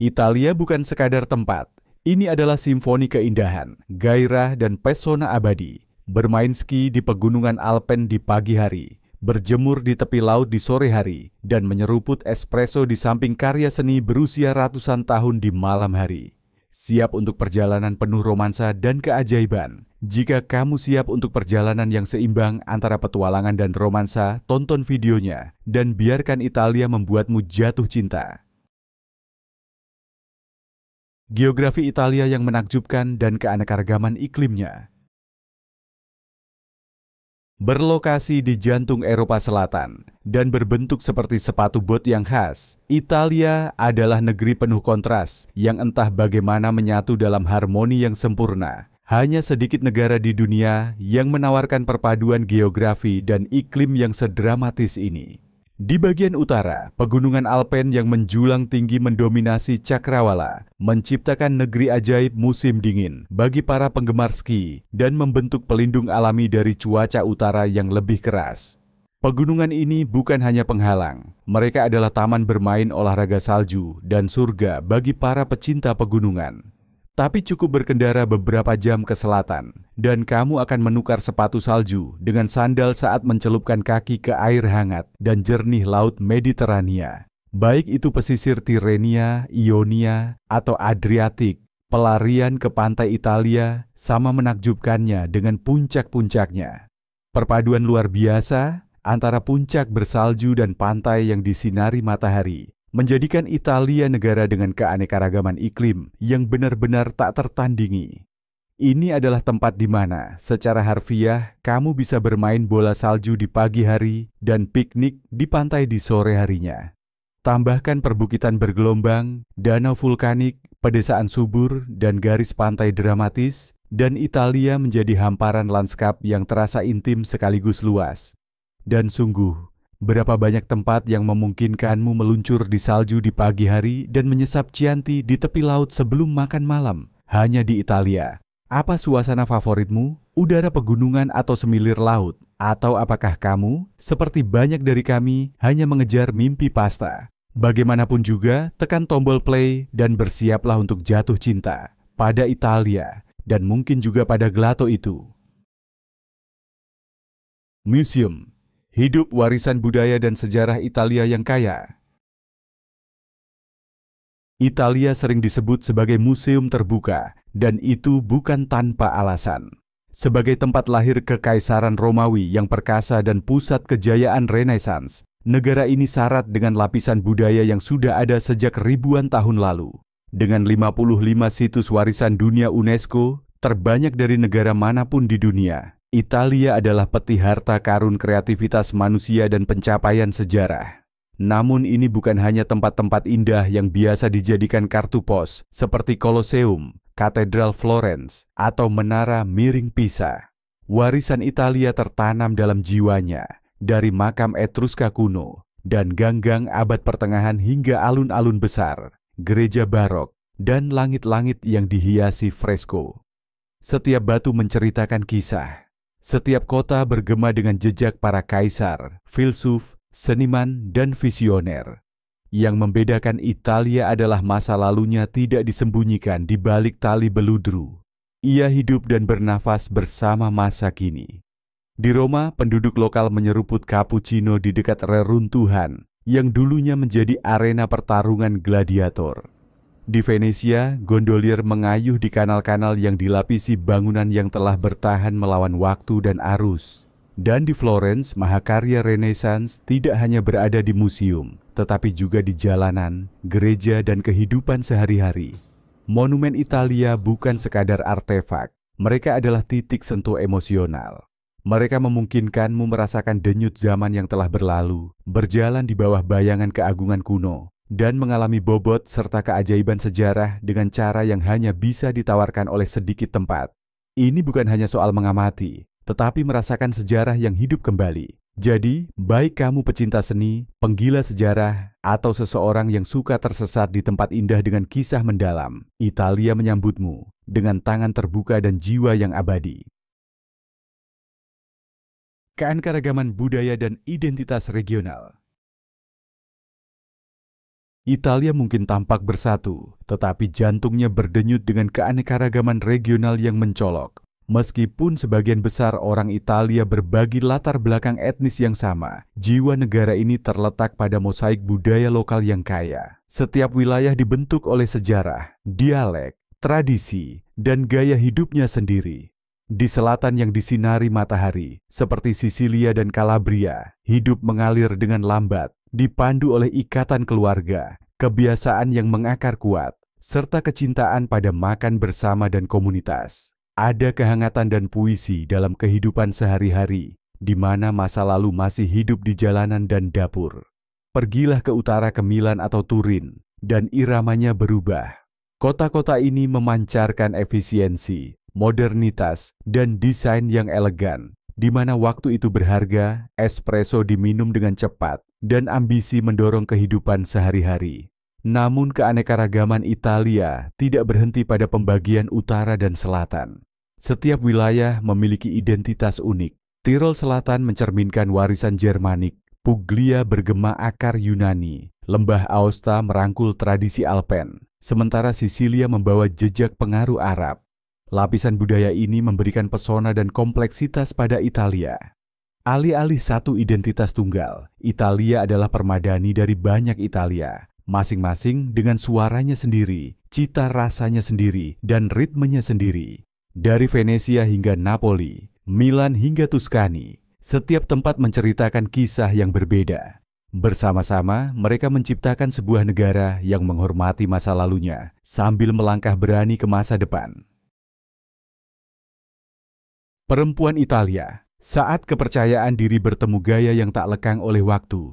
Italia bukan sekadar tempat. Ini adalah simfoni keindahan, gairah, dan pesona abadi. Bermain ski di pegunungan Alpen di pagi hari, berjemur di tepi laut di sore hari, dan menyeruput espresso di samping karya seni berusia ratusan tahun di malam hari. Siap untuk perjalanan penuh romansa dan keajaiban. Jika kamu siap untuk perjalanan yang seimbang antara petualangan dan romansa, tonton videonya dan biarkan Italia membuatmu jatuh cinta. Geografi Italia yang menakjubkan dan keanekaragaman iklimnya. Berlokasi di jantung Eropa Selatan dan berbentuk seperti sepatu bot yang khas, Italia adalah negeri penuh kontras yang entah bagaimana menyatu dalam harmoni yang sempurna. Hanya sedikit negara di dunia yang menawarkan perpaduan geografi dan iklim yang sedramatis ini. Di bagian utara, pegunungan Alpen yang menjulang tinggi mendominasi cakrawala, menciptakan negeri ajaib musim dingin bagi para penggemar ski dan membentuk pelindung alami dari cuaca utara yang lebih keras. Pegunungan ini bukan hanya penghalang, mereka adalah taman bermain olahraga salju dan surga bagi para pecinta pegunungan. Tapi cukup berkendara beberapa jam ke selatan, dan kamu akan menukar sepatu salju dengan sandal saat mencelupkan kaki ke air hangat dan jernih laut Mediterania. Baik itu pesisir Tirrenia, Ionia, atau Adriatik, pelarian ke pantai Italia sama menakjubkannya dengan puncak-puncaknya. Perpaduan luar biasa antara puncak bersalju dan pantai yang disinari matahari menjadikan Italia negara dengan keanekaragaman iklim yang benar-benar tak tertandingi. Ini adalah tempat di mana, secara harfiah, kamu bisa bermain bola salju di pagi hari dan piknik di pantai di sore harinya. Tambahkan perbukitan bergelombang, danau vulkanik, pedesaan subur, dan garis pantai dramatis, dan Italia menjadi hamparan lanskap yang terasa intim sekaligus luas. Dan sungguh, berapa banyak tempat yang memungkinkanmu meluncur di salju di pagi hari dan menyesap Chianti di tepi laut sebelum makan malam, hanya di Italia. Apa suasana favoritmu? Udara pegunungan atau semilir laut? Atau apakah kamu, seperti banyak dari kami, hanya mengejar mimpi pasta? Bagaimanapun juga, tekan tombol play dan bersiaplah untuk jatuh cinta pada Italia dan mungkin juga pada gelato itu. Museum. Hidup warisan budaya dan sejarah Italia yang kaya. Italia sering disebut sebagai museum terbuka, dan itu bukan tanpa alasan. Sebagai tempat lahir kekaisaran Romawi yang perkasa dan pusat kejayaan Renaissance, negara ini syarat dengan lapisan budaya yang sudah ada sejak ribuan tahun lalu. Dengan 55 situs warisan dunia UNESCO, terbanyak dari negara manapun di dunia, Italia adalah peti harta karun kreativitas manusia dan pencapaian sejarah. Namun ini bukan hanya tempat-tempat indah yang biasa dijadikan kartu pos seperti Colosseum, Katedral Florence, atau Menara Miring Pisa. Warisan Italia tertanam dalam jiwanya, dari makam Etruska kuno dan gang-gang abad pertengahan hingga alun-alun besar, gereja barok, dan langit-langit yang dihiasi fresko. Setiap batu menceritakan kisah. Setiap kota bergema dengan jejak para kaisar, filsuf, seniman, dan visioner. Yang membedakan Italia adalah masa lalunya tidak disembunyikan di balik tali beludru. Ia hidup dan bernafas bersama masa kini. Di Roma, penduduk lokal menyeruput cappuccino di dekat reruntuhan yang dulunya menjadi arena pertarungan gladiator. Di Venesia, gondolier mengayuh di kanal-kanal yang dilapisi bangunan yang telah bertahan melawan waktu dan arus. Dan di Florence, mahakarya Renaissance tidak hanya berada di museum, tetapi juga di jalanan, gereja, dan kehidupan sehari-hari. Monumen Italia bukan sekadar artefak, mereka adalah titik sentuh emosional. Mereka memungkinkanmu merasakan denyut zaman yang telah berlalu, berjalan di bawah bayangan keagungan kuno, dan mengalami bobot serta keajaiban sejarah dengan cara yang hanya bisa ditawarkan oleh sedikit tempat. Ini bukan hanya soal mengamati, tetapi merasakan sejarah yang hidup kembali. Jadi, baik kamu pecinta seni, penggila sejarah, atau seseorang yang suka tersesat di tempat indah dengan kisah mendalam, Italia menyambutmu dengan tangan terbuka dan jiwa yang abadi. Keanekaragaman budaya dan identitas regional. Italia mungkin tampak bersatu, tetapi jantungnya berdenyut dengan keanekaragaman regional yang mencolok. Meskipun sebagian besar orang Italia berbagi latar belakang etnis yang sama, jiwa negara ini terletak pada mosaik budaya lokal yang kaya. Setiap wilayah dibentuk oleh sejarah, dialek, tradisi, dan gaya hidupnya sendiri. Di selatan yang disinari matahari, seperti Sisilia dan Calabria, hidup mengalir dengan lambat, dipandu oleh ikatan keluarga, kebiasaan yang mengakar kuat, serta kecintaan pada makan bersama dan komunitas. Ada kehangatan dan puisi dalam kehidupan sehari-hari, di mana masa lalu masih hidup di jalanan dan dapur. Pergilah ke utara ke Milan atau Turin, dan iramanya berubah. Kota-kota ini memancarkan efisiensi, modernitas, dan desain yang elegan, di mana waktu itu berharga, espresso diminum dengan cepat, dan ambisi mendorong kehidupan sehari-hari. Namun keanekaragaman Italia tidak berhenti pada pembagian utara dan selatan. Setiap wilayah memiliki identitas unik. Tirol Selatan mencerminkan warisan Jermanik, Puglia bergema akar Yunani, Lembah Aosta merangkul tradisi Alpen, sementara Sisilia membawa jejak pengaruh Arab. Lapisan budaya ini memberikan pesona dan kompleksitas pada Italia. Alih-alih satu identitas tunggal, Italia adalah permadani dari banyak Italia, masing-masing dengan suaranya sendiri, cita rasanya sendiri, dan ritmenya sendiri. Dari Venesia hingga Napoli, Milan hingga Tuscany, setiap tempat menceritakan kisah yang berbeda. Bersama-sama, mereka menciptakan sebuah negara yang menghormati masa lalunya, sambil melangkah berani ke masa depan. Perempuan Italia, saat kepercayaan diri bertemu gaya yang tak lekang oleh waktu.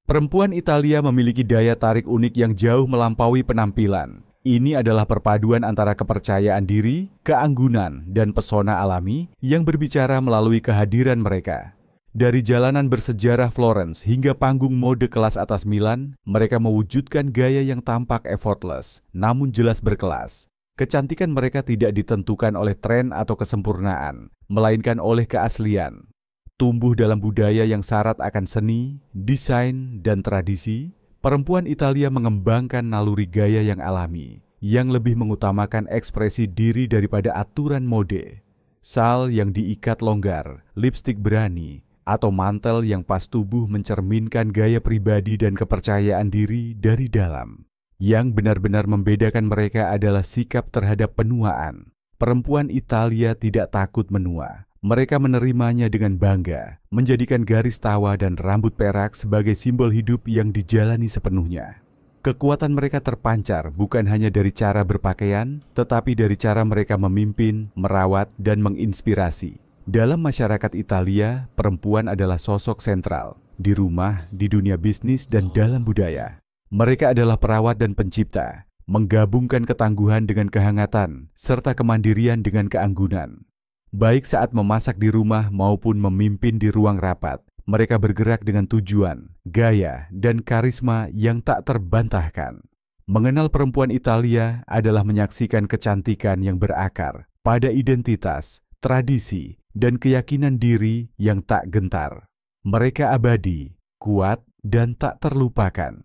Perempuan Italia memiliki daya tarik unik yang jauh melampaui penampilan. Ini adalah perpaduan antara kepercayaan diri, keanggunan, dan pesona alami yang berbicara melalui kehadiran mereka. Dari jalanan bersejarah Florence hingga panggung mode kelas atas Milan, mereka mewujudkan gaya yang tampak effortless, namun jelas berkelas. Kecantikan mereka tidak ditentukan oleh tren atau kesempurnaan, melainkan oleh keaslian. Tumbuh dalam budaya yang syarat akan seni, desain, dan tradisi, perempuan Italia mengembangkan naluri gaya yang alami, yang lebih mengutamakan ekspresi diri daripada aturan mode. Sal yang diikat longgar, lipstik berani, atau mantel yang pas tubuh mencerminkan gaya pribadi dan kepercayaan diri dari dalam. Yang benar-benar membedakan mereka adalah sikap terhadap penuaan. Perempuan Italia tidak takut menua. Mereka menerimanya dengan bangga, menjadikan garis tawa dan rambut perak sebagai simbol hidup yang dijalani sepenuhnya. Kekuatan mereka terpancar bukan hanya dari cara berpakaian, tetapi dari cara mereka memimpin, merawat, dan menginspirasi. Dalam masyarakat Italia, perempuan adalah sosok sentral, di rumah, di dunia bisnis, dan dalam budaya. Mereka adalah perawat dan pencipta, menggabungkan ketangguhan dengan kehangatan, serta kemandirian dengan keanggunan. Baik saat memasak di rumah maupun memimpin di ruang rapat, mereka bergerak dengan tujuan, gaya, dan karisma yang tak terbantahkan. Mengenal perempuan Italia adalah menyaksikan kecantikan yang berakar pada identitas, tradisi, dan keyakinan diri yang tak gentar. Mereka abadi, kuat, dan tak terlupakan.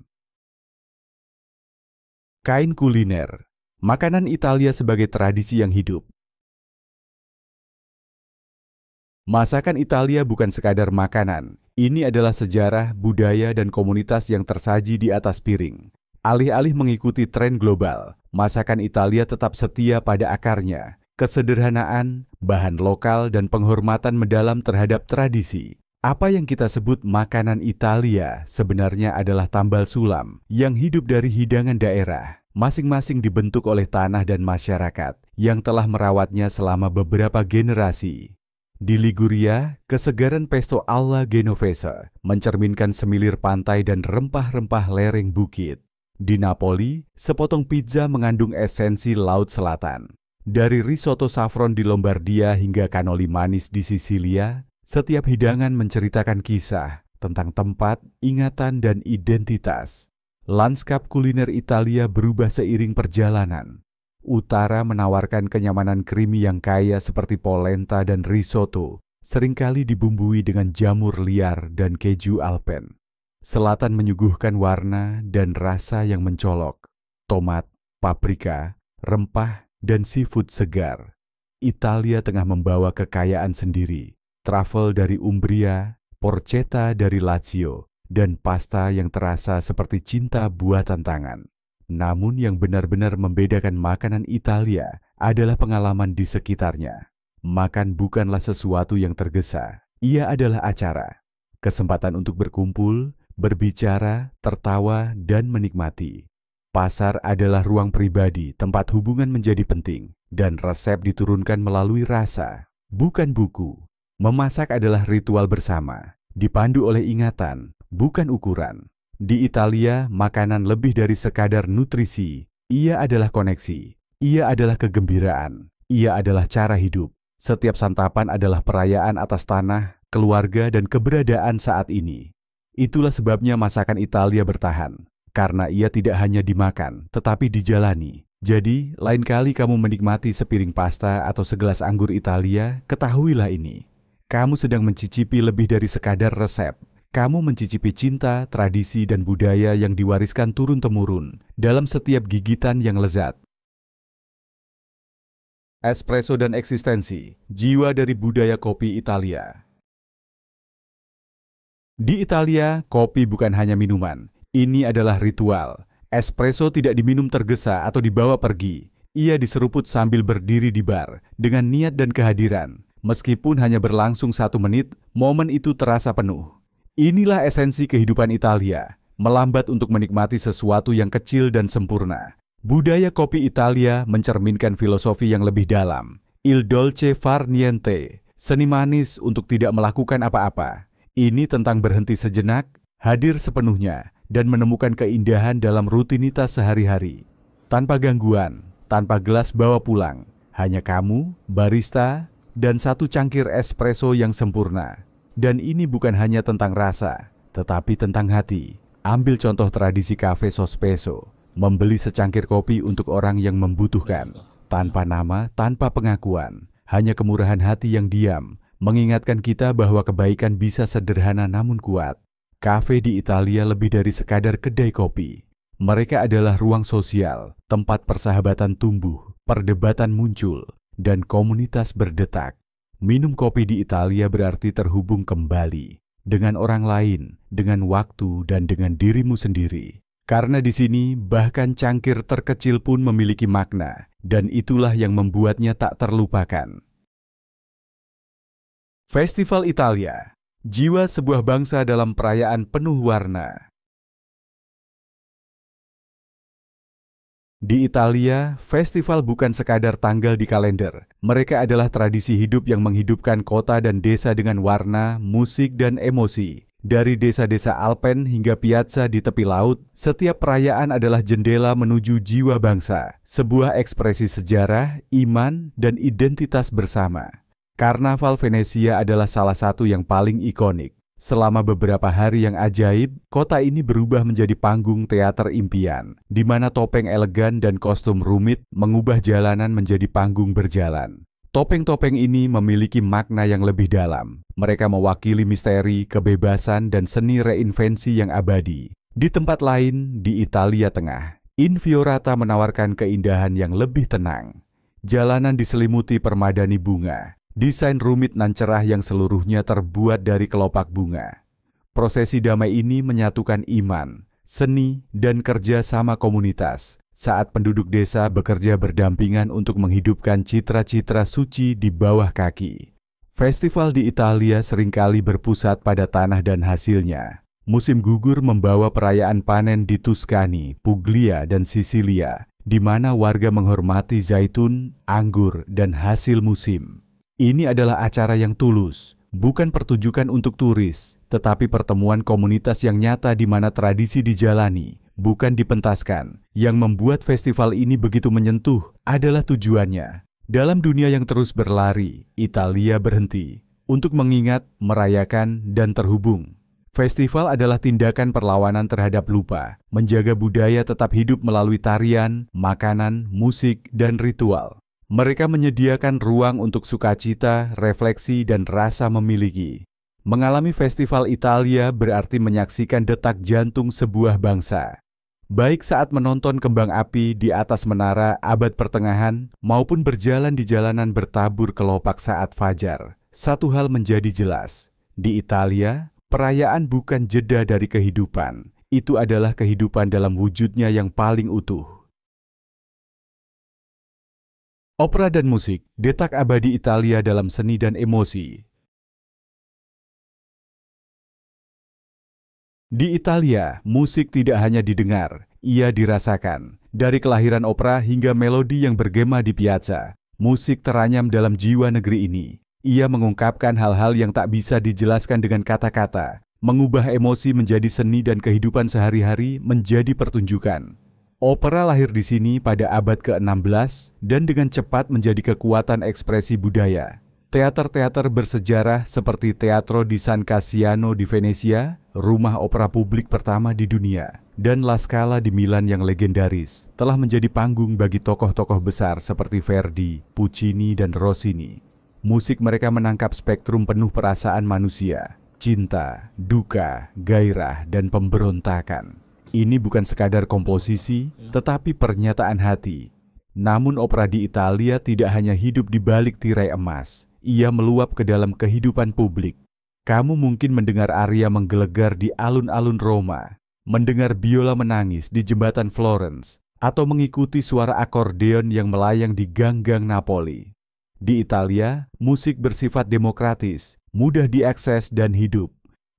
Kain kuliner, makanan Italia sebagai tradisi yang hidup. Masakan Italia bukan sekadar makanan. Ini adalah sejarah, budaya, dan komunitas yang tersaji di atas piring. Alih-alih mengikuti tren global, masakan Italia tetap setia pada akarnya, kesederhanaan, bahan lokal, dan penghormatan mendalam terhadap tradisi. Apa yang kita sebut makanan Italia sebenarnya adalah tambal sulam yang hidup dari hidangan daerah, masing-masing dibentuk oleh tanah dan masyarakat yang telah merawatnya selama beberapa generasi. Di Liguria, kesegaran pesto alla Genovese mencerminkan semilir pantai dan rempah-rempah lereng bukit. Di Napoli, sepotong pizza mengandung esensi laut selatan. Dari risotto saffron di Lombardia hingga cannoli manis di Sisilia, setiap hidangan menceritakan kisah tentang tempat, ingatan, dan identitas. Lanskap kuliner Italia berubah seiring perjalanan. Utara menawarkan kenyamanan creamy yang kaya seperti polenta dan risotto, seringkali dibumbui dengan jamur liar dan keju Alpen. Selatan menyuguhkan warna dan rasa yang mencolok, tomat, paprika, rempah, dan seafood segar. Italia tengah membawa kekayaan sendiri, truffle dari Umbria, porchetta dari Lazio, dan pasta yang terasa seperti cinta buatan tangan. Namun yang benar-benar membedakan makanan Italia adalah pengalaman di sekitarnya. Makan bukanlah sesuatu yang tergesa, ia adalah acara. Kesempatan untuk berkumpul, berbicara, tertawa, dan menikmati. Pasar adalah ruang pribadi tempat hubungan menjadi penting, dan resep diturunkan melalui rasa, bukan buku. Memasak adalah ritual bersama, dipandu oleh ingatan, bukan ukuran. Di Italia, makanan lebih dari sekadar nutrisi. Ia adalah koneksi, ia adalah kegembiraan, ia adalah cara hidup. Setiap santapan adalah perayaan atas tanah, keluarga, dan keberadaan saat ini. Itulah sebabnya masakan Italia bertahan, karena ia tidak hanya dimakan, tetapi dijalani. Jadi, lain kali kamu menikmati sepiring pasta atau segelas anggur Italia, ketahuilah ini. Kamu sedang mencicipi lebih dari sekadar resep. Kamu mencicipi cinta, tradisi, dan budaya yang diwariskan turun-temurun dalam setiap gigitan yang lezat. Espresso dan eksistensi, jiwa dari budaya kopi Italia. Di Italia, kopi bukan hanya minuman. Ini adalah ritual. Espresso tidak diminum tergesa atau dibawa pergi. Ia diseruput sambil berdiri di bar, dengan niat dan kehadiran. Meskipun hanya berlangsung 1 menit, momen itu terasa penuh. Inilah esensi kehidupan Italia, melambat untuk menikmati sesuatu yang kecil dan sempurna. Budaya kopi Italia mencerminkan filosofi yang lebih dalam. Il dolce far niente, seni manis untuk tidak melakukan apa-apa. Ini tentang berhenti sejenak, hadir sepenuhnya, dan menemukan keindahan dalam rutinitas sehari-hari. Tanpa gangguan, tanpa gelas bawa pulang, hanya kamu, barista, dan 1 cangkir espresso yang sempurna. Dan ini bukan hanya tentang rasa, tetapi tentang hati. Ambil contoh tradisi cafe sospeso, membeli secangkir kopi untuk orang yang membutuhkan, tanpa nama, tanpa pengakuan, hanya kemurahan hati yang diam, mengingatkan kita bahwa kebaikan bisa sederhana namun kuat. Kafe di Italia lebih dari sekadar kedai kopi. Mereka adalah ruang sosial, tempat persahabatan tumbuh, perdebatan muncul, dan komunitas berdetak. Minum kopi di Italia berarti terhubung kembali dengan orang lain, dengan waktu, dan dengan dirimu sendiri. Karena di sini bahkan cangkir terkecil pun memiliki makna, dan itulah yang membuatnya tak terlupakan. Festival Italia, jiwa sebuah bangsa dalam perayaan penuh warna. Di Italia, festival bukan sekadar tanggal di kalender. Mereka adalah tradisi hidup yang menghidupkan kota dan desa dengan warna, musik, dan emosi. Dari desa-desa Alpen hingga piazza di tepi laut, setiap perayaan adalah jendela menuju jiwa bangsa, sebuah ekspresi sejarah, iman, dan identitas bersama. Karnaval Venesia adalah salah satu yang paling ikonik. Selama beberapa hari yang ajaib, kota ini berubah menjadi panggung teater impian, di mana topeng elegan dan kostum rumit mengubah jalanan menjadi panggung berjalan. Topeng-topeng ini memiliki makna yang lebih dalam. Mereka mewakili misteri, kebebasan, dan seni reinvensi yang abadi. Di tempat lain, di Italia Tengah, Infiorata menawarkan keindahan yang lebih tenang. Jalanan diselimuti permadani bunga, desain rumit nan cerah yang seluruhnya terbuat dari kelopak bunga. Prosesi damai ini menyatukan iman, seni, dan kerja sama komunitas saat penduduk desa bekerja berdampingan untuk menghidupkan citra-citra suci di bawah kaki. Festival di Italia seringkali berpusat pada tanah dan hasilnya. Musim gugur membawa perayaan panen di Tuscany, Puglia, dan Sisilia, di mana warga menghormati zaitun, anggur, dan hasil musim. Ini adalah acara yang tulus, bukan pertunjukan untuk turis, tetapi pertemuan komunitas yang nyata di mana tradisi dijalani, bukan dipentaskan. Yang membuat festival ini begitu menyentuh adalah tujuannya. Dalam dunia yang terus berlari, Italia berhenti untuk mengingat, merayakan, dan terhubung. Festival adalah tindakan perlawanan terhadap lupa, menjaga budaya tetap hidup melalui tarian, makanan, musik, dan ritual. Mereka menyediakan ruang untuk sukacita, refleksi, dan rasa memiliki. Mengalami festival Italia berarti menyaksikan detak jantung sebuah bangsa. Baik saat menonton kembang api di atas menara abad pertengahan maupun berjalan di jalanan bertabur kelopak saat fajar, satu hal menjadi jelas. Di Italia, perayaan bukan jeda dari kehidupan. Itu adalah kehidupan dalam wujudnya yang paling utuh. Opera dan musik, detak abadi Italia dalam seni dan emosi. Di Italia, musik tidak hanya didengar, ia dirasakan. Dari kelahiran opera hingga melodi yang bergema di piazza, musik teranyam dalam jiwa negeri ini. Ia mengungkapkan hal-hal yang tak bisa dijelaskan dengan kata-kata, mengubah emosi menjadi seni dan kehidupan sehari-hari menjadi pertunjukan. Opera lahir di sini pada abad ke-16 dan dengan cepat menjadi kekuatan ekspresi budaya. Teater-teater bersejarah seperti Teatro di San Cassiano di Venesia, rumah opera publik pertama di dunia, dan La Scala di Milan yang legendaris, telah menjadi panggung bagi tokoh-tokoh besar seperti Verdi, Puccini, dan Rossini. Musik mereka menangkap spektrum penuh perasaan manusia, cinta, duka, gairah, dan pemberontakan. Ini bukan sekadar komposisi, tetapi pernyataan hati. Namun opera di Italia tidak hanya hidup di balik tirai emas, ia meluap ke dalam kehidupan publik. Kamu mungkin mendengar aria menggelegar di alun-alun Roma, mendengar biola menangis di jembatan Florence, atau mengikuti suara akordeon yang melayang di gang-gang Napoli. Di Italia, musik bersifat demokratis, mudah diakses dan hidup.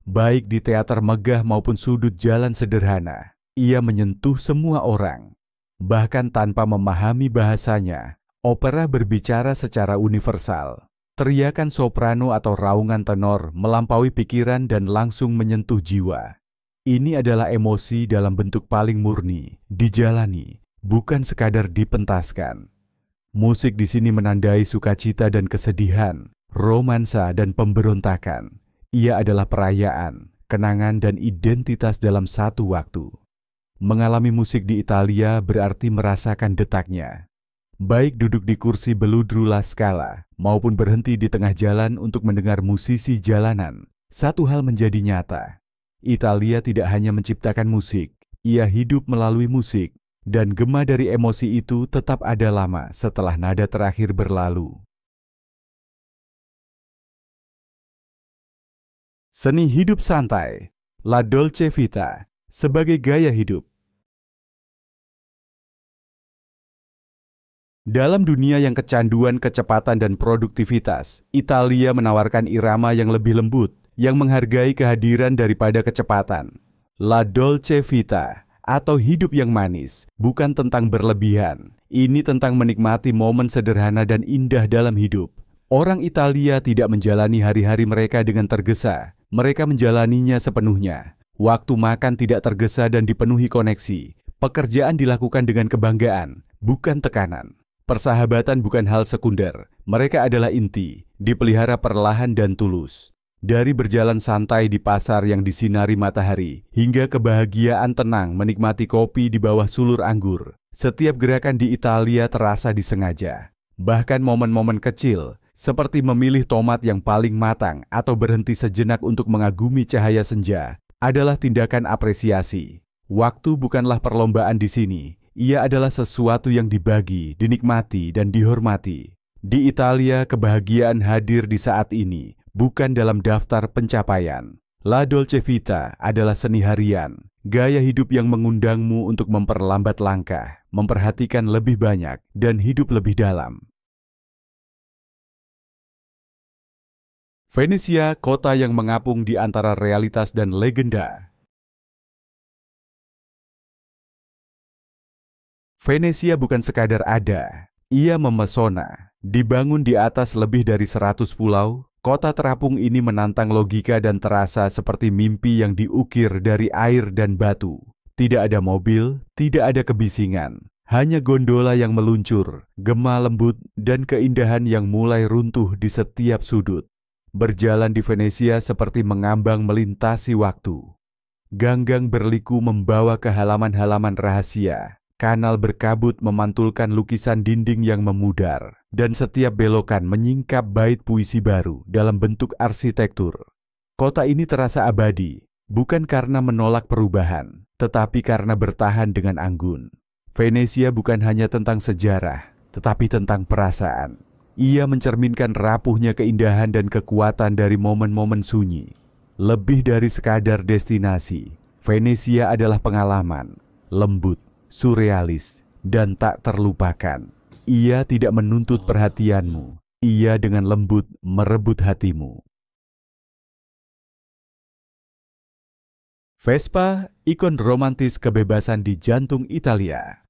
Baik di teater megah maupun sudut jalan sederhana, ia menyentuh semua orang. Bahkan tanpa memahami bahasanya, opera berbicara secara universal. Teriakan soprano atau raungan tenor melampaui pikiran dan langsung menyentuh jiwa. Ini adalah emosi dalam bentuk paling murni, dijalani, bukan sekadar dipentaskan. Musik di sini menandai sukacita dan kesedihan, romansa dan pemberontakan. Ia adalah perayaan, kenangan dan identitas dalam satu waktu. Mengalami musik di Italia berarti merasakan detaknya. Baik duduk di kursi beludru La Scala maupun berhenti di tengah jalan untuk mendengar musisi jalanan, satu hal menjadi nyata. Italia tidak hanya menciptakan musik, ia hidup melalui musik, dan gema dari emosi itu tetap ada lama setelah nada terakhir berlalu. Seni hidup santai, La Dolce Vita, sebagai gaya hidup. Dalam dunia yang kecanduan kecepatan dan produktivitas, Italia menawarkan irama yang lebih lembut, yang menghargai kehadiran daripada kecepatan. La Dolce Vita, atau hidup yang manis, bukan tentang berlebihan. Ini tentang menikmati momen sederhana dan indah dalam hidup. Orang Italia tidak menjalani hari-hari mereka dengan tergesa, mereka menjalaninya sepenuhnya. Waktu makan tidak tergesa dan dipenuhi koneksi. Pekerjaan dilakukan dengan kebanggaan, bukan tekanan. Persahabatan bukan hal sekunder, mereka adalah inti, dipelihara perlahan dan tulus. Dari berjalan santai di pasar yang disinari matahari, hingga kebahagiaan tenang menikmati kopi di bawah sulur anggur, setiap gerakan di Italia terasa disengaja. Bahkan momen-momen kecil, seperti memilih tomat yang paling matang atau berhenti sejenak untuk mengagumi cahaya senja, adalah tindakan apresiasi. Waktu bukanlah perlombaan di sini. Ia adalah sesuatu yang dibagi, dinikmati, dan dihormati. Di Italia, kebahagiaan hadir di saat ini, bukan dalam daftar pencapaian. La Dolce Vita adalah seni harian, gaya hidup yang mengundangmu untuk memperlambat langkah, memperhatikan lebih banyak, dan hidup lebih dalam. Venesia, kota yang mengapung di antara realitas dan legenda. Venesia bukan sekadar ada, ia memesona. Dibangun di atas lebih dari 100 pulau, kota terapung ini menantang logika dan terasa seperti mimpi yang diukir dari air dan batu. Tidak ada mobil, tidak ada kebisingan, hanya gondola yang meluncur, gema lembut, dan keindahan yang mulai runtuh di setiap sudut. Berjalan di Venesia seperti mengambang melintasi waktu. Ganggang berliku membawa ke halaman-halaman rahasia. Kanal berkabut memantulkan lukisan dinding yang memudar, dan setiap belokan menyingkap bait puisi baru dalam bentuk arsitektur. Kota ini terasa abadi, bukan karena menolak perubahan, tetapi karena bertahan dengan anggun. Venesia bukan hanya tentang sejarah, tetapi tentang perasaan. Ia mencerminkan rapuhnya keindahan dan kekuatan dari momen-momen sunyi. Lebih dari sekadar destinasi, Venesia adalah pengalaman, lembut, surrealis, dan tak terlupakan. Ia tidak menuntut perhatianmu, ia dengan lembut merebut hatimu. Vespa, ikon romantis kebebasan di jantung Italia.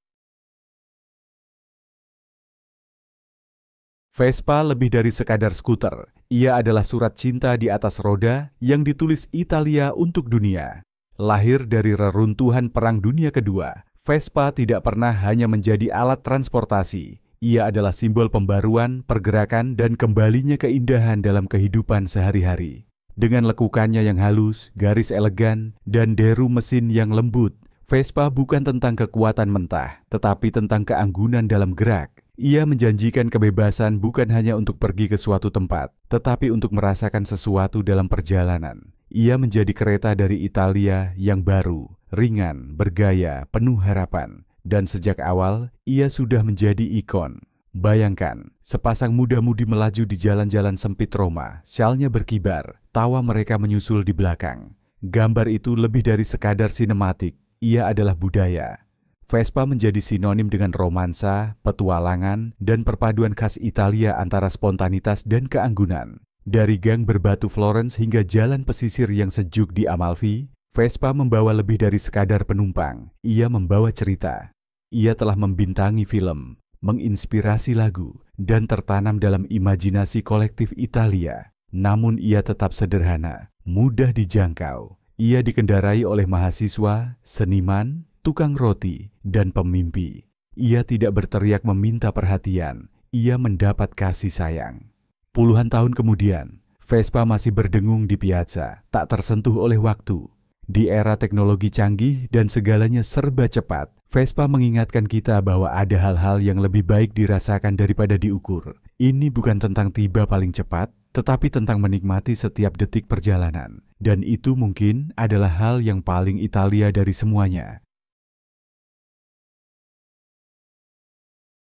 Vespa lebih dari sekadar skuter. Ia adalah surat cinta di atas roda yang ditulis Italia untuk dunia. Lahir dari reruntuhan Perang Dunia Kedua, Vespa tidak pernah hanya menjadi alat transportasi. Ia adalah simbol pembaruan, pergerakan, dan kembalinya keindahan dalam kehidupan sehari-hari. Dengan lekukannya yang halus, garis elegan, dan deru mesin yang lembut, Vespa bukan tentang kekuatan mentah, tetapi tentang keanggunan dalam gerak. Ia menjanjikan kebebasan bukan hanya untuk pergi ke suatu tempat, tetapi untuk merasakan sesuatu dalam perjalanan. Ia menjadi kereta dari Italia yang baru, ringan, bergaya, penuh harapan. Dan sejak awal, ia sudah menjadi ikon. Bayangkan, sepasang muda-mudi melaju di jalan-jalan sempit Roma, syalnya berkibar, tawa mereka menyusul di belakang. Gambar itu lebih dari sekadar sinematik, ia adalah budaya. Vespa menjadi sinonim dengan romansa, petualangan, dan perpaduan khas Italia antara spontanitas dan keanggunan. Dari gang berbatu Florence hingga jalan pesisir yang sejuk di Amalfi, Vespa membawa lebih dari sekadar penumpang. Ia membawa cerita. Ia telah membintangi film, menginspirasi lagu, dan tertanam dalam imajinasi kolektif Italia. Namun ia tetap sederhana, mudah dijangkau. Ia dikendarai oleh mahasiswa, seniman, tukang roti, dan pemimpi. Ia tidak berteriak meminta perhatian, ia mendapat kasih sayang. Puluhan tahun kemudian, Vespa masih berdengung di piazza, tak tersentuh oleh waktu. Di era teknologi canggih dan segalanya serba cepat, Vespa mengingatkan kita bahwa ada hal-hal yang lebih baik dirasakan daripada diukur. Ini bukan tentang tiba paling cepat, tetapi tentang menikmati setiap detik perjalanan. Dan itu mungkin adalah hal yang paling Italia dari semuanya.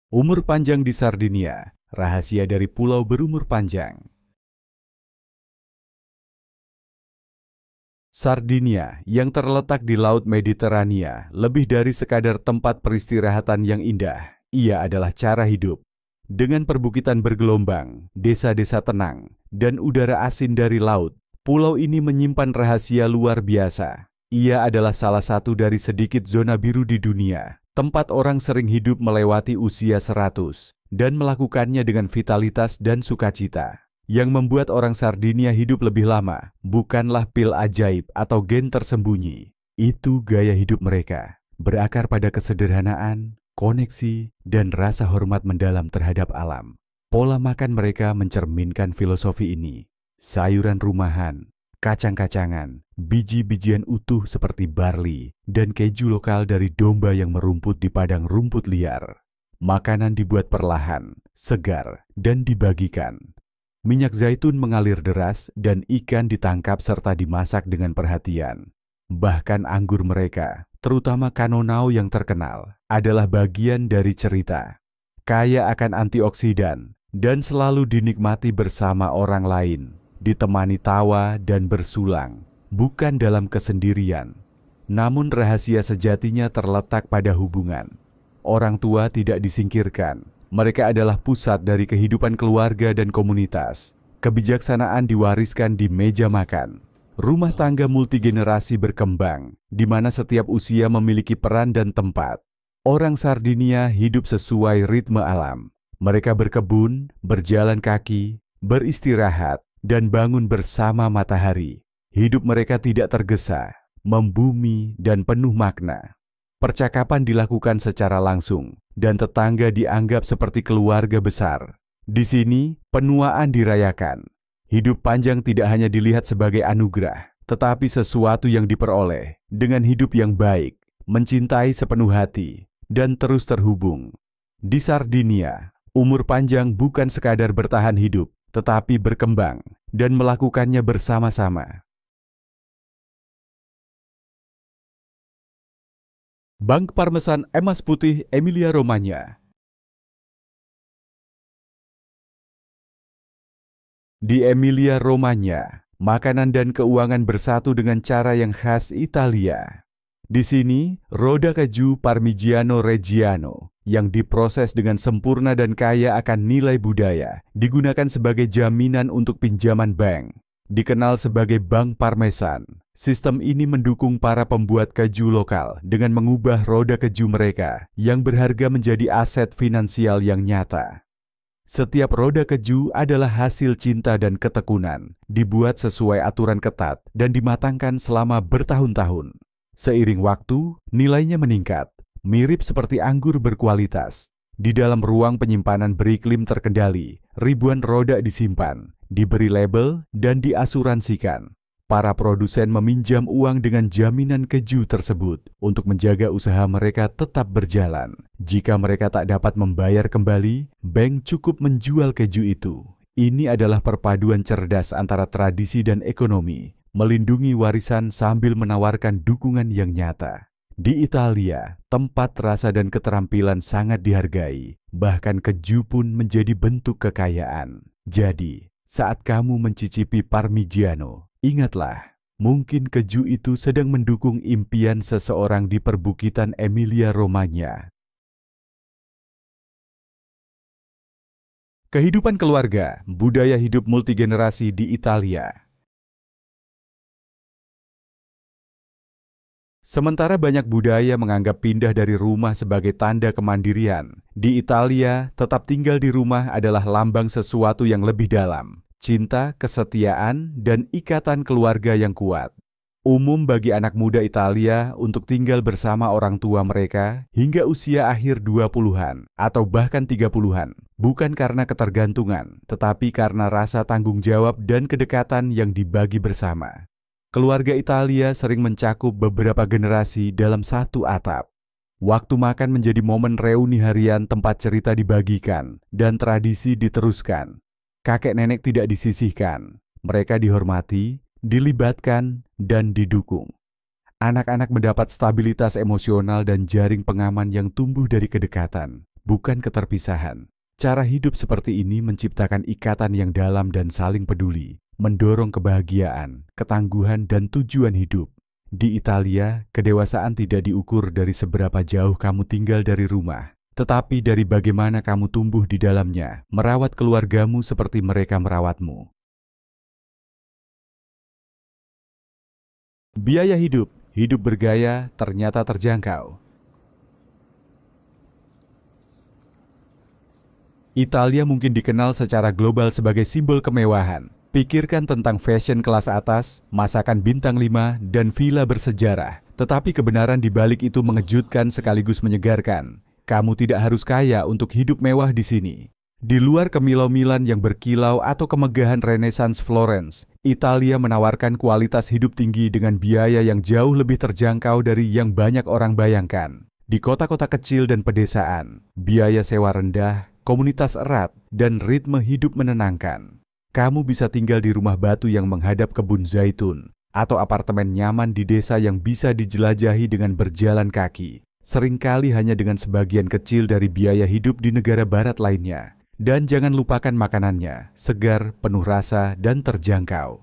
Umur panjang di Sardinia, rahasia dari pulau berumur panjang. Sardinia yang terletak di Laut Mediterania lebih dari sekadar tempat peristirahatan yang indah. Ia adalah cara hidup. Dengan perbukitan bergelombang, desa-desa tenang, dan udara asin dari laut, pulau ini menyimpan rahasia luar biasa. Ia adalah salah satu dari sedikit zona biru di dunia, tempat orang sering hidup melewati usia 100 dan melakukannya dengan vitalitas dan sukacita. Yang membuat orang Sardinia hidup lebih lama bukanlah pil ajaib atau gen tersembunyi. Itu gaya hidup mereka, berakar pada kesederhanaan, koneksi, dan rasa hormat mendalam terhadap alam. Pola makan mereka mencerminkan filosofi ini. Sayuran rumahan, kacang-kacangan, biji-bijian utuh seperti barley, dan keju lokal dari domba yang merumput di padang rumput liar. Makanan dibuat perlahan, segar, dan dibagikan. Minyak zaitun mengalir deras dan ikan ditangkap serta dimasak dengan perhatian. Bahkan anggur mereka, terutama Cannonau yang terkenal, adalah bagian dari cerita. Kaya akan antioksidan dan selalu dinikmati bersama orang lain, ditemani tawa dan bersulang, bukan dalam kesendirian. Namun rahasia sejatinya terletak pada hubungan. Orang tua tidak disingkirkan. Mereka adalah pusat dari kehidupan keluarga dan komunitas. Kebijaksanaan diwariskan di meja makan. Rumah tangga multigenerasi berkembang, di mana setiap usia memiliki peran dan tempat. Orang Sardinia hidup sesuai ritme alam. Mereka berkebun, berjalan kaki, beristirahat, dan bangun bersama matahari. Hidup mereka tidak tergesa, membumi, dan penuh makna. Percakapan dilakukan secara langsung, dan tetangga dianggap seperti keluarga besar. Di sini, penuaan dirayakan. Hidup panjang tidak hanya dilihat sebagai anugerah, tetapi sesuatu yang diperoleh dengan hidup yang baik, mencintai sepenuh hati, dan terus terhubung. Di Sardinia, umur panjang bukan sekadar bertahan hidup, tetapi berkembang dan melakukannya bersama-sama. Bank Parmesan Emas Putih Emilia-Romagna. Di Emilia-Romagna, makanan dan keuangan bersatu dengan cara yang khas Italia. Di sini, roda keju Parmigiano Reggiano yang diproses dengan sempurna dan kaya akan nilai budaya digunakan sebagai jaminan untuk pinjaman bank. Dikenal sebagai Bank Parmesan, sistem ini mendukung para pembuat keju lokal dengan mengubah roda keju mereka yang berharga menjadi aset finansial yang nyata. Setiap roda keju adalah hasil cinta dan ketekunan, dibuat sesuai aturan ketat dan dimatangkan selama bertahun-tahun. Seiring waktu, nilainya meningkat, mirip seperti anggur berkualitas. Di dalam ruang penyimpanan beriklim terkendali, ribuan roda disimpan, diberi label, dan diasuransikan. Para produsen meminjam uang dengan jaminan keju tersebut untuk menjaga usaha mereka tetap berjalan. Jika mereka tak dapat membayar kembali, bank cukup menjual keju itu. Ini adalah perpaduan cerdas antara tradisi dan ekonomi, melindungi warisan sambil menawarkan dukungan yang nyata. Di Italia, tempat rasa dan keterampilan sangat dihargai, bahkan keju pun menjadi bentuk kekayaan. Jadi, saat kamu mencicipi Parmigiano, ingatlah, mungkin keju itu sedang mendukung impian seseorang di perbukitan Emilia-Romagna. Kehidupan keluarga, budaya hidup multigenerasi di Italia. Sementara banyak budaya menganggap pindah dari rumah sebagai tanda kemandirian, di Italia tetap tinggal di rumah adalah lambang sesuatu yang lebih dalam. Cinta, kesetiaan, dan ikatan keluarga yang kuat. Umum bagi anak muda Italia untuk tinggal bersama orang tua mereka hingga usia akhir 20-an atau bahkan 30-an, bukan karena ketergantungan, tetapi karena rasa tanggung jawab dan kedekatan yang dibagi bersama. Keluarga Italia sering mencakup beberapa generasi dalam satu atap. Waktu makan menjadi momen reuni harian tempat cerita dibagikan dan tradisi diteruskan. Kakek nenek tidak disisihkan, mereka dihormati, dilibatkan, dan didukung. Anak-anak mendapat stabilitas emosional dan jaring pengaman yang tumbuh dari kedekatan, bukan keterpisahan. Cara hidup seperti ini menciptakan ikatan yang dalam dan saling peduli, mendorong kebahagiaan, ketangguhan, dan tujuan hidup. Di Italia, kedewasaan tidak diukur dari seberapa jauh kamu tinggal dari rumah, tetapi dari bagaimana kamu tumbuh di dalamnya, merawat keluargamu seperti mereka merawatmu. Biaya hidup, hidup bergaya ternyata terjangkau. Italia mungkin dikenal secara global sebagai simbol kemewahan. Pikirkan tentang fashion kelas atas, masakan bintang 5, dan villa bersejarah. Tetapi kebenaran di balik itu mengejutkan sekaligus menyegarkan. Kamu tidak harus kaya untuk hidup mewah di sini. Di luar kemilau-milan yang berkilau atau kemegahan Renaissance Florence, Italia menawarkan kualitas hidup tinggi dengan biaya yang jauh lebih terjangkau dari yang banyak orang bayangkan. Di kota-kota kecil dan pedesaan, biaya sewa rendah, komunitas erat, dan ritme hidup menenangkan. Kamu bisa tinggal di rumah batu yang menghadap kebun zaitun, atau apartemen nyaman di desa yang bisa dijelajahi dengan berjalan kaki, seringkali hanya dengan sebagian kecil dari biaya hidup di negara barat lainnya. Dan jangan lupakan makanannya, segar, penuh rasa, dan terjangkau.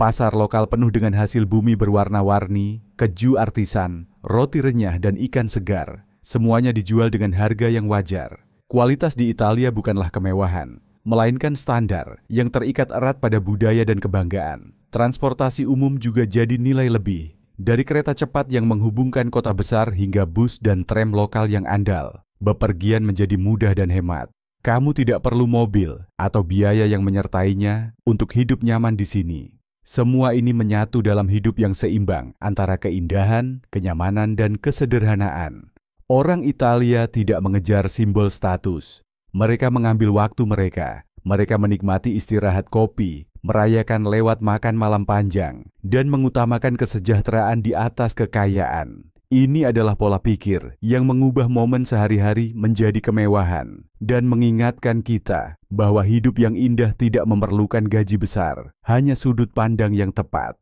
Pasar lokal penuh dengan hasil bumi berwarna-warni, keju artisan, roti renyah, dan ikan segar. Semuanya dijual dengan harga yang wajar. Kualitas di Italia bukanlah kemewahan, melainkan standar yang terikat erat pada budaya dan kebanggaan. Transportasi umum juga jadi nilai lebih. Dari kereta cepat yang menghubungkan kota besar hingga bus dan tram lokal yang andal, bepergian menjadi mudah dan hemat. Kamu tidak perlu mobil atau biaya yang menyertainya untuk hidup nyaman di sini. Semua ini menyatu dalam hidup yang seimbang antara keindahan, kenyamanan, dan kesederhanaan. Orang Italia tidak mengejar simbol status. Mereka mengambil waktu mereka. Mereka menikmati istirahat kopi, merayakan lewat makan malam panjang, dan mengutamakan kesejahteraan di atas kekayaan. Ini adalah pola pikir yang mengubah momen sehari-hari menjadi kemewahan dan mengingatkan kita bahwa hidup yang indah tidak memerlukan gaji besar, hanya sudut pandang yang tepat.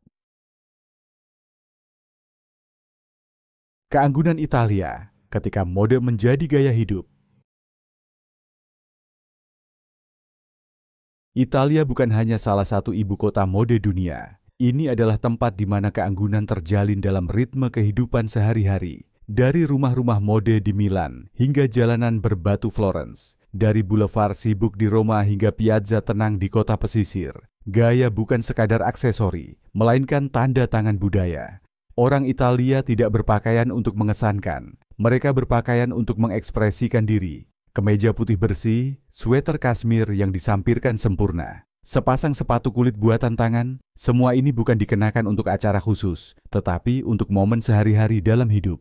Keanggunan Italia ketika mode menjadi gaya hidup. Italia bukan hanya salah satu ibu kota mode dunia. Ini adalah tempat di mana keanggunan terjalin dalam ritme kehidupan sehari-hari. Dari rumah-rumah mode di Milan hingga jalanan berbatu Florence, dari boulevard sibuk di Roma hingga piazza tenang di kota pesisir, gaya bukan sekadar aksesori, melainkan tanda tangan budaya. Orang Italia tidak berpakaian untuk mengesankan, mereka berpakaian untuk mengekspresikan diri. Kemeja putih bersih, sweater kasmir yang disampirkan sempurna, sepasang sepatu kulit buatan tangan, semua ini bukan dikenakan untuk acara khusus, tetapi untuk momen sehari-hari dalam hidup.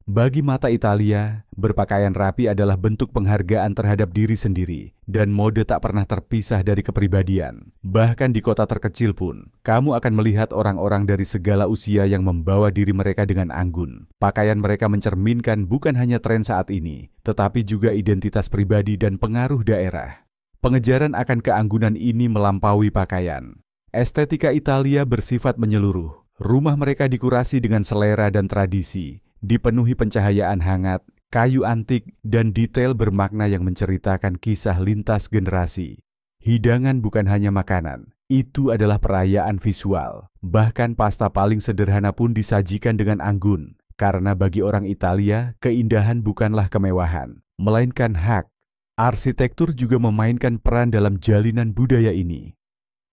Bagi mata Italia, berpakaian rapi adalah bentuk penghargaan terhadap diri sendiri, dan mode tak pernah terpisah dari kepribadian. Bahkan di kota terkecil pun, kamu akan melihat orang-orang dari segala usia yang membawa diri mereka dengan anggun. Pakaian mereka mencerminkan bukan hanya tren saat ini, tetapi juga identitas pribadi dan pengaruh daerah. Pengejaran akan keanggunan ini melampaui pakaian. Estetika Italia bersifat menyeluruh. Rumah mereka dikurasi dengan selera dan tradisi, dipenuhi pencahayaan hangat, kayu antik, dan detail bermakna yang menceritakan kisah lintas generasi. Hidangan bukan hanya makanan, itu adalah perayaan visual. Bahkan pasta paling sederhana pun disajikan dengan anggun, karena bagi orang Italia, keindahan bukanlah kemewahan, melainkan hak. Arsitektur juga memainkan peran dalam jalinan budaya ini.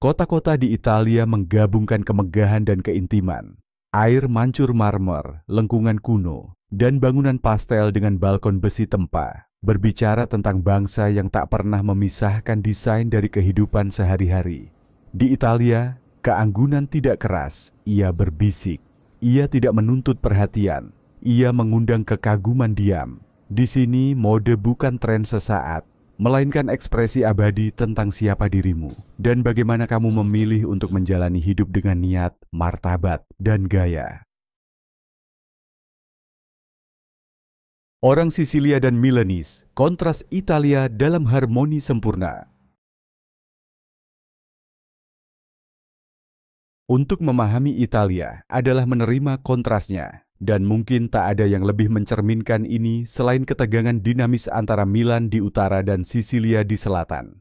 Kota-kota di Italia menggabungkan kemegahan dan keintiman. Air mancur marmer, lengkungan kuno, dan bangunan pastel dengan balkon besi tempa, berbicara tentang bangsa yang tak pernah memisahkan desain dari kehidupan sehari-hari. Di Italia, keanggunan tidak keras, ia berbisik. Ia tidak menuntut perhatian, ia mengundang kekaguman diam. Di sini, mode bukan tren sesaat, melainkan ekspresi abadi tentang siapa dirimu dan bagaimana kamu memilih untuk menjalani hidup dengan niat, martabat, dan gaya. Orang Sisilia dan Milanese, kontras Italia dalam harmoni sempurna. Untuk memahami Italia adalah menerima kontrasnya. Dan mungkin tak ada yang lebih mencerminkan ini selain ketegangan dinamis antara Milan di utara dan Sisilia di selatan.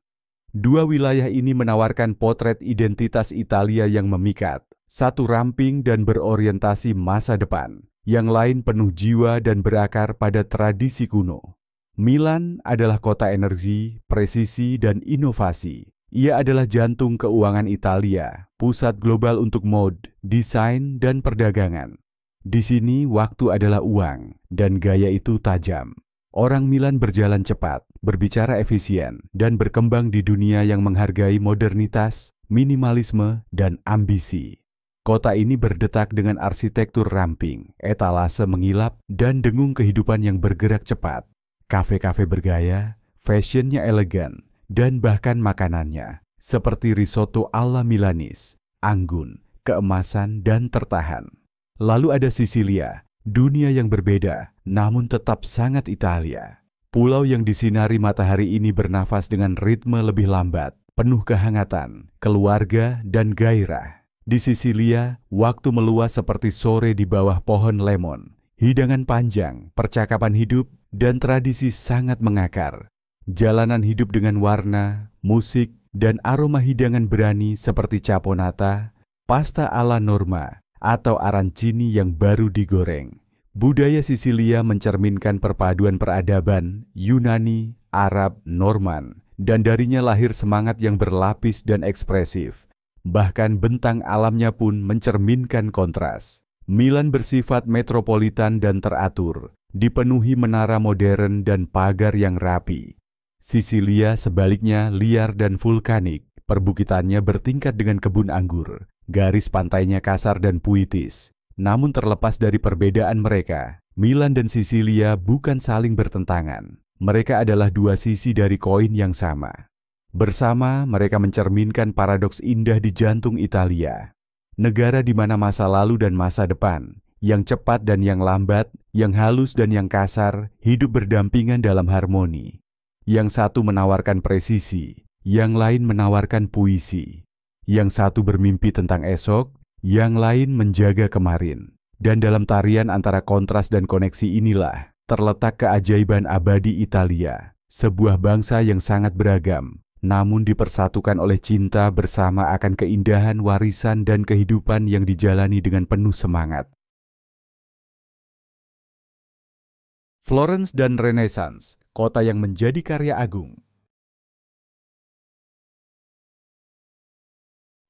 Dua wilayah ini menawarkan potret identitas Italia yang memikat, satu ramping dan berorientasi masa depan, yang lain penuh jiwa dan berakar pada tradisi kuno. Milan adalah kota energi, presisi, dan inovasi. Ia adalah jantung keuangan Italia, pusat global untuk mode, desain, dan perdagangan. Di sini waktu adalah uang, dan gaya itu tajam. Orang Milan berjalan cepat, berbicara efisien, dan berkembang di dunia yang menghargai modernitas, minimalisme, dan ambisi. Kota ini berdetak dengan arsitektur ramping, etalase mengilap, dan dengung kehidupan yang bergerak cepat. Kafe-kafe bergaya, fashionnya elegan, dan bahkan makanannya, seperti risotto ala Milanese, anggun, keemasan, dan tertahan. Lalu ada Sisilia, dunia yang berbeda, namun tetap sangat Italia. Pulau yang disinari matahari ini bernafas dengan ritme lebih lambat, penuh kehangatan, keluarga, dan gairah. Di Sisilia, waktu meluas seperti sore di bawah pohon lemon. Hidangan panjang, percakapan hidup, dan tradisi sangat mengakar. Jalanan hidup dengan warna, musik, dan aroma hidangan berani seperti caponata, pasta ala Norma, atau arancini yang baru digoreng. Budaya Sisilia mencerminkan perpaduan peradaban Yunani, Arab, Norman, dan darinya lahir semangat yang berlapis dan ekspresif. Bahkan bentang alamnya pun mencerminkan kontras. Milan bersifat metropolitan dan teratur, dipenuhi menara modern dan pagar yang rapi. Sisilia sebaliknya liar dan vulkanik, perbukitannya bertingkat dengan kebun anggur. Garis pantainya kasar dan puitis. Namun terlepas dari perbedaan mereka, Milan dan Sisilia bukan saling bertentangan. Mereka adalah dua sisi dari koin yang sama. Bersama, mereka mencerminkan paradoks indah di jantung Italia. Negara di mana masa lalu dan masa depan, yang cepat dan yang lambat, yang halus dan yang kasar, hidup berdampingan dalam harmoni. Yang satu menawarkan presisi, yang lain menawarkan puisi. Yang satu bermimpi tentang esok, yang lain menjaga kemarin. Dan dalam tarian antara kontras dan koneksi inilah terletak keajaiban abadi Italia, sebuah bangsa yang sangat beragam, namun dipersatukan oleh cinta bersama akan keindahan warisan dan kehidupan yang dijalani dengan penuh semangat. Florence dan Renaissance, kota yang menjadi karya agung.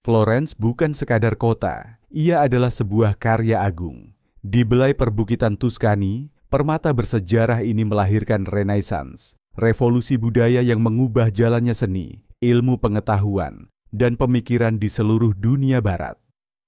Florence bukan sekadar kota, ia adalah sebuah karya agung. Di belai perbukitan Tuscany, permata bersejarah ini melahirkan Renaissance, revolusi budaya yang mengubah jalannya seni, ilmu pengetahuan, dan pemikiran di seluruh dunia barat.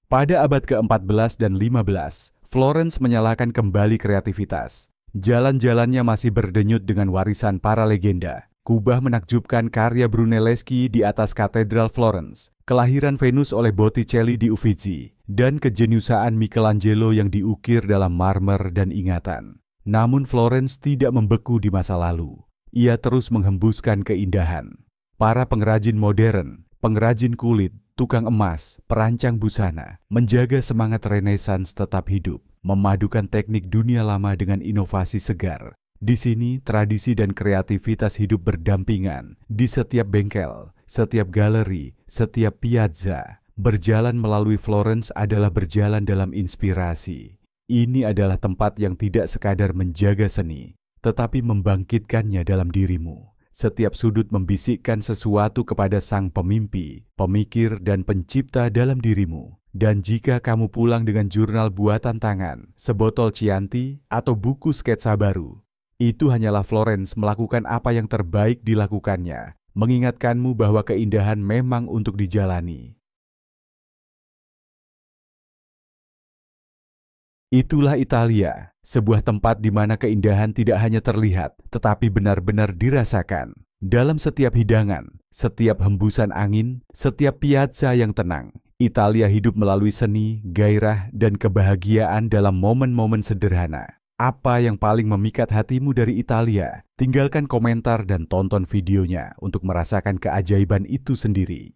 Pada abad ke-14 dan 15, Florence menyalakan kembali kreativitas. Jalan-jalannya masih berdenyut dengan warisan para legenda. Kubah menakjubkan karya Brunelleschi di atas Katedral Florence, kelahiran Venus oleh Botticelli di Uffizi, dan kejeniusaan Michelangelo yang diukir dalam marmer dan ingatan. Namun Florence tidak membeku di masa lalu. Ia terus menghembuskan keindahan. Para pengrajin modern, pengrajin kulit, tukang emas, perancang busana, menjaga semangat Renaissance tetap hidup, memadukan teknik dunia lama dengan inovasi segar. Di sini, tradisi dan kreativitas hidup berdampingan. Di setiap bengkel, setiap galeri, setiap piazza, berjalan melalui Florence adalah berjalan dalam inspirasi. Ini adalah tempat yang tidak sekadar menjaga seni, tetapi membangkitkannya dalam dirimu. Setiap sudut membisikkan sesuatu kepada sang pemimpi, pemikir, dan pencipta dalam dirimu. Dan jika kamu pulang dengan jurnal buatan tangan, sebotol Chianti, atau buku sketsa baru, itu hanyalah Florence melakukan apa yang terbaik dilakukannya, mengingatkanmu bahwa keindahan memang untuk dijalani. Itulah Italia, sebuah tempat di mana keindahan tidak hanya terlihat, tetapi benar-benar dirasakan. Dalam setiap hidangan, setiap hembusan angin, setiap piazza yang tenang, Italia hidup melalui seni, gairah, dan kebahagiaan dalam momen-momen sederhana. Apa yang paling memikat hatimu dari Italia? Tinggalkan komentar dan tonton videonya untuk merasakan keajaiban itu sendiri.